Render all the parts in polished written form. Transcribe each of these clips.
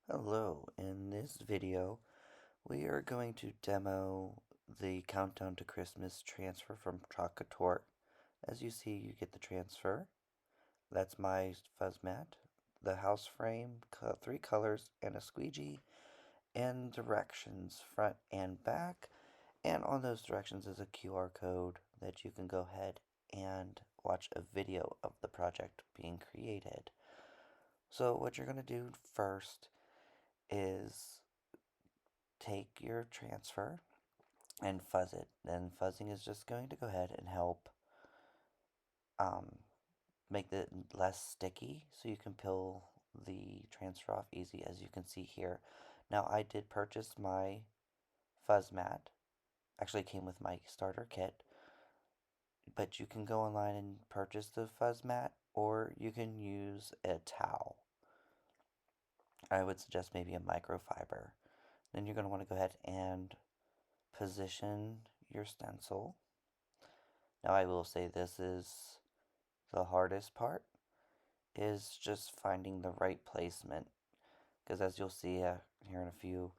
Hello, in this video we are going to demo the Countdown to Christmas transfer from Chalk Couture. As you see, you get the transfer. That's my fuzz mat, the house frame, three colors, and a squeegee, and directions front and back. And on those directions is a QR code that you can go ahead and watch a video of the project being created. So what you're going to do first is take your transfer and fuzz it. And fuzzing is just going to go ahead and help um, make it less sticky so you can peel the transfer off easy, as you can see here. Now I did purchase my fuzz mat. Actually came with my starter kit, but you can go online and purchase the fuzz mat, or you can use a towel. I would suggest maybe a microfiber. Then you're going to want to go ahead and position your stencil. Now I will say this is the hardest part, is just finding the right placement, because as you'll see here in a few,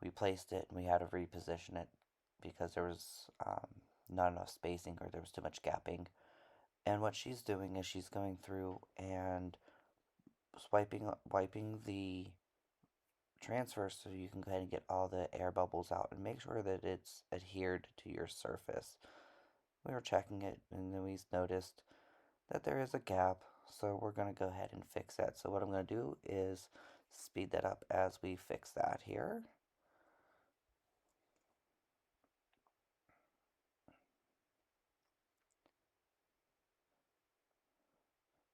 we placed it and we had to reposition it because there was not enough spacing, or there was too much gapping. And what she's doing is she's going through and wiping the transfer so you can go ahead and get all the air bubbles out and make sure that it's adhered to your surface. We were checking it and then we noticed that there is a gap, so we're going to go ahead and fix that. So what I'm going to do is speed that up as we fix that here.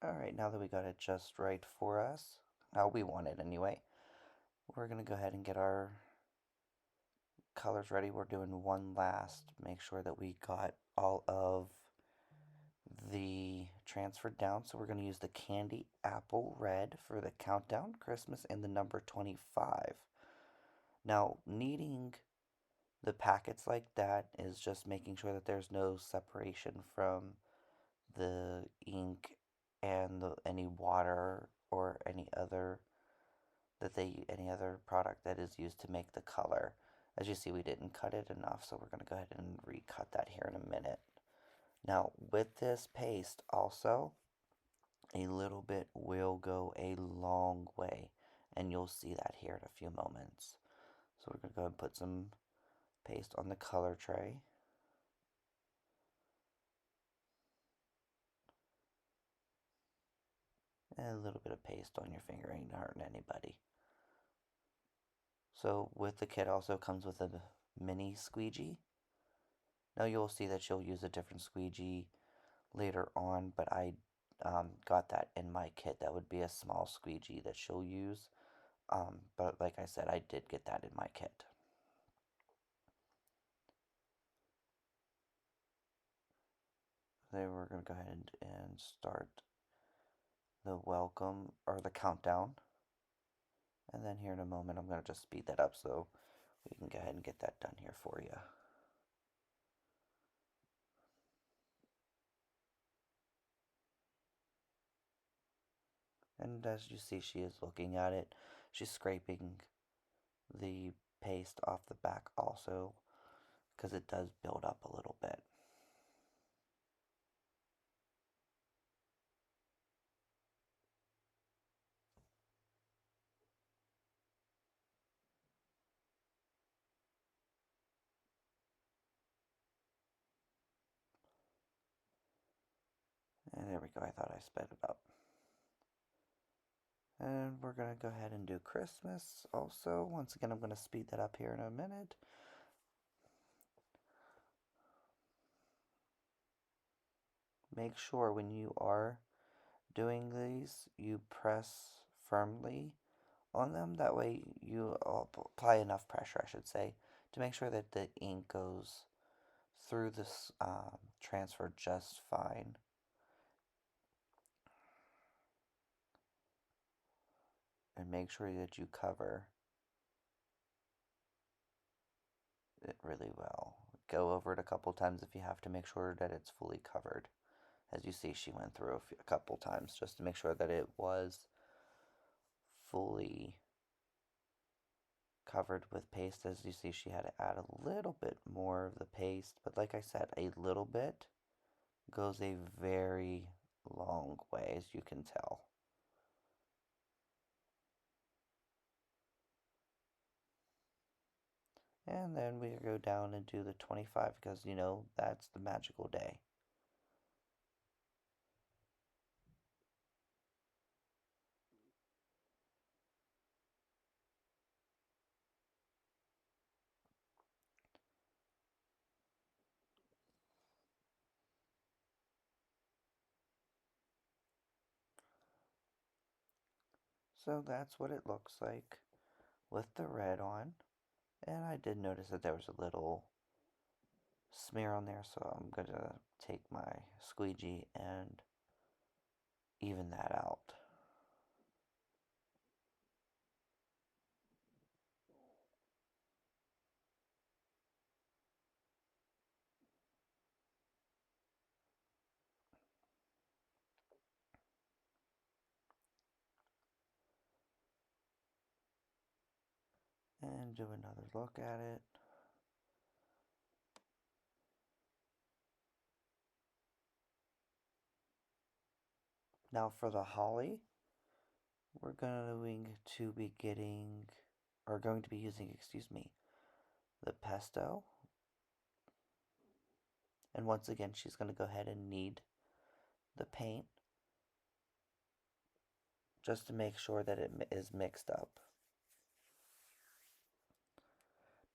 Alright, now that we got it just right for us, how we want it anyway, we're going to go ahead and get our colors ready. We're doing one last, make sure that we got all of the transfer down. So we're going to use the Candy Apple Red for the Countdown Christmas and the number 25. Now, needing the packets like that is just making sure that there's no separation from the ink and any water or any other product that is used to make the color. As you see, we didn't cut it enough, so we're going to go ahead and recut that here in a minute. Now, with this paste also, a little bit will go a long way, and you'll see that here in a few moments. So we're going to go ahead and put some paste on the color tray. And a little bit of paste on your finger ain't hurting anybody. So with the kit also comes with a mini squeegee. Now you'll see that you'll use a different squeegee later on, but I got that in my kit. That would be a small squeegee that she'll use. But like I said, I did get that in my kit. Then we're going to go ahead and start the welcome or the countdown. And then here in a moment, I'm going to just speed that up so we can go ahead and get that done here for you. And as you see, she is looking at it. She's scraping the paste off the back also, because it does build up a little bit. And there we go, I thought I sped it up. And we're going to go ahead and do Christmas also. Once again, I'm going to speed that up here in a minute. Make sure when you are doing these, you press firmly on them. That way you apply enough pressure, I should say, to make sure that the ink goes through this transfer just fine. And make sure that you cover it really well. Go over it a couple times if you have to make sure that it's fully covered. As you see, she went through a couple times just to make sure that it was fully covered with paste. As you see, she had to add a little bit more of the paste, but like I said, a little bit goes a very long way, as you can tell. And then we go down and do the 25 because, you know, that's the magical day. So that's what it looks like with the red on. And I did notice that there was a little smear on there, so I'm going to take my squeegee and even that out. And do another look at it. Now for the holly, we're going to be getting, or going to be using, excuse me, the pesto. And once again, she's going to go ahead and knead the paint just to make sure that it is mixed up.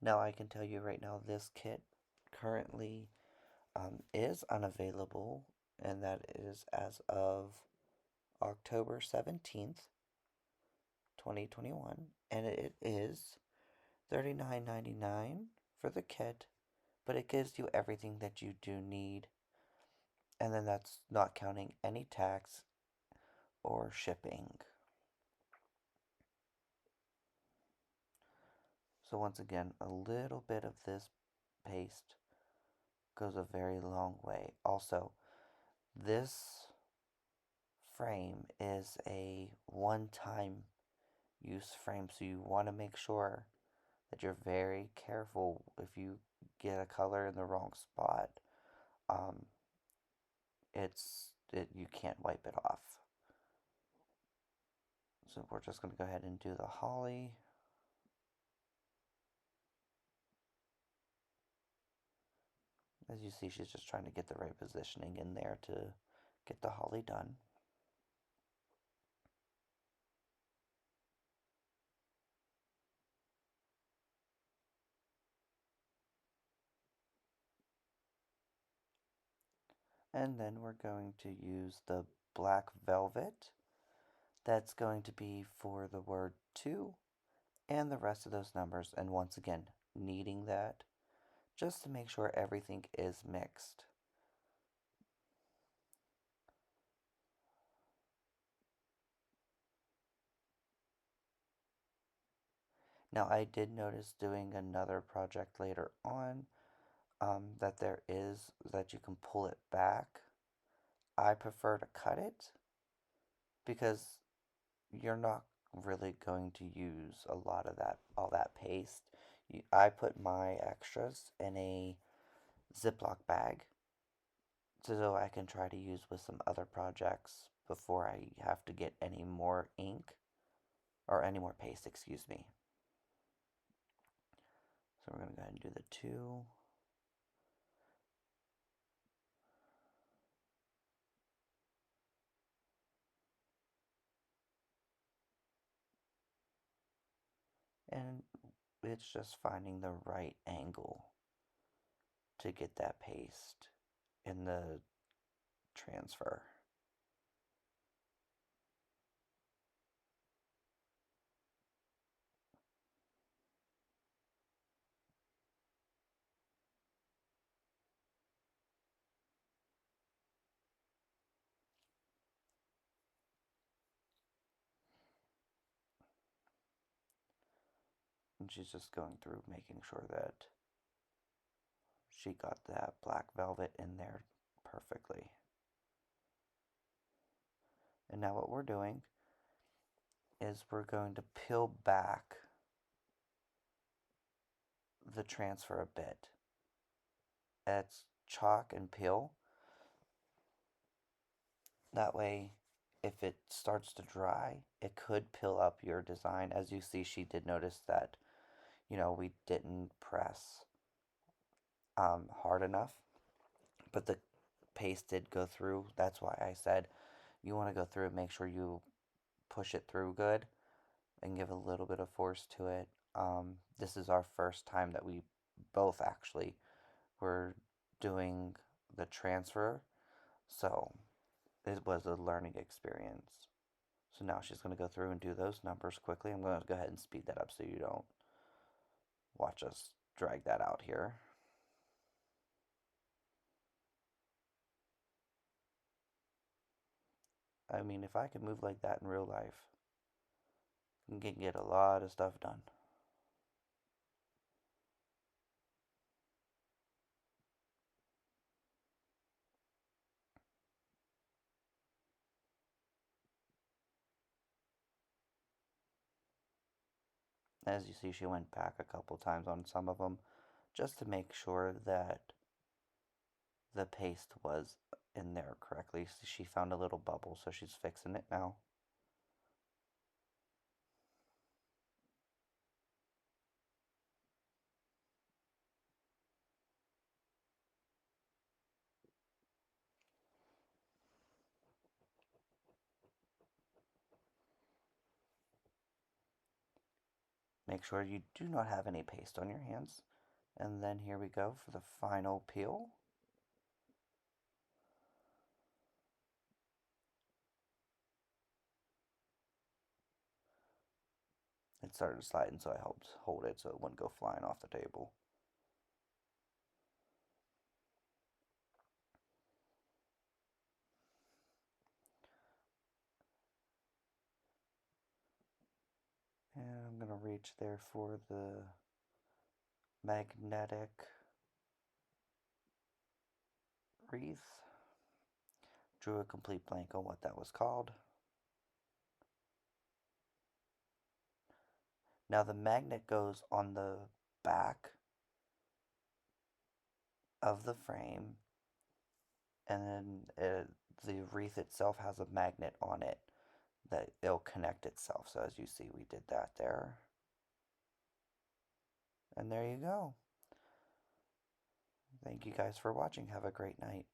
Now I can tell you right now, this kit currently is unavailable, and that is as of October 17th, 2021, and it is $39.99 for the kit, but it gives you everything that you do need, and then that's not counting any tax or shipping. So once again, a little bit of this paste goes a very long way. Also, this frame is a one-time use frame, so you want to make sure that you're very careful if you get a color in the wrong spot. Um, you can't wipe it off. So we're just going to go ahead and do the holly. As you see, she's just trying to get the right positioning in there to get the holly done. And then we're going to use the black velvet. That's going to be for the word 2 and the rest of those numbers. And once again, kneading that just to make sure everything is mixed. Now I did notice doing another project later on that that you can pull it back. I prefer to cut it because you're not really going to use a lot of all that paste. I put my extras in a Ziploc bag so I can try to use with some other projects before I have to get any more ink or any more paste, excuse me. So we're going to go ahead and do the 2. And it's just finding the right angle to get that paste in the transfer. And she's just going through making sure that she got that black velvet in there perfectly. And now what we're doing is we're going to peel back the transfer a bit. It's chalk and peel. That way, if it starts to dry, it could peel up your design. As you see, she did notice that, we didn't press hard enough, but the paste did go through. That's why I said you want to go through and make sure you push it through good and give a little bit of force to it. This is our first time that we both actually were doing the transfer, so it was a learning experience. So now she's going to go through and do those numbers quickly. I'm going to go ahead and speed that up so you don't watch us drag that out here. I mean, if I could move like that in real life, I can get a lot of stuff done. As you see, she went back a couple times on some of them just to make sure that the paste was in there correctly. She found a little bubble, so she's fixing it now. Make sure you do not have any paste on your hands. And then here we go for the final peel. It started sliding, so I helped hold it so it wouldn't go flying off the table. And I'm going to reach there for the magnetic wreath. Drew a complete blank on what that was called. Now the magnet goes on the back of the frame, and then the wreath itself has a magnet on it that it'll connect itself. So as you see, we did that there. And there you go. Thank you guys for watching. Have a great night.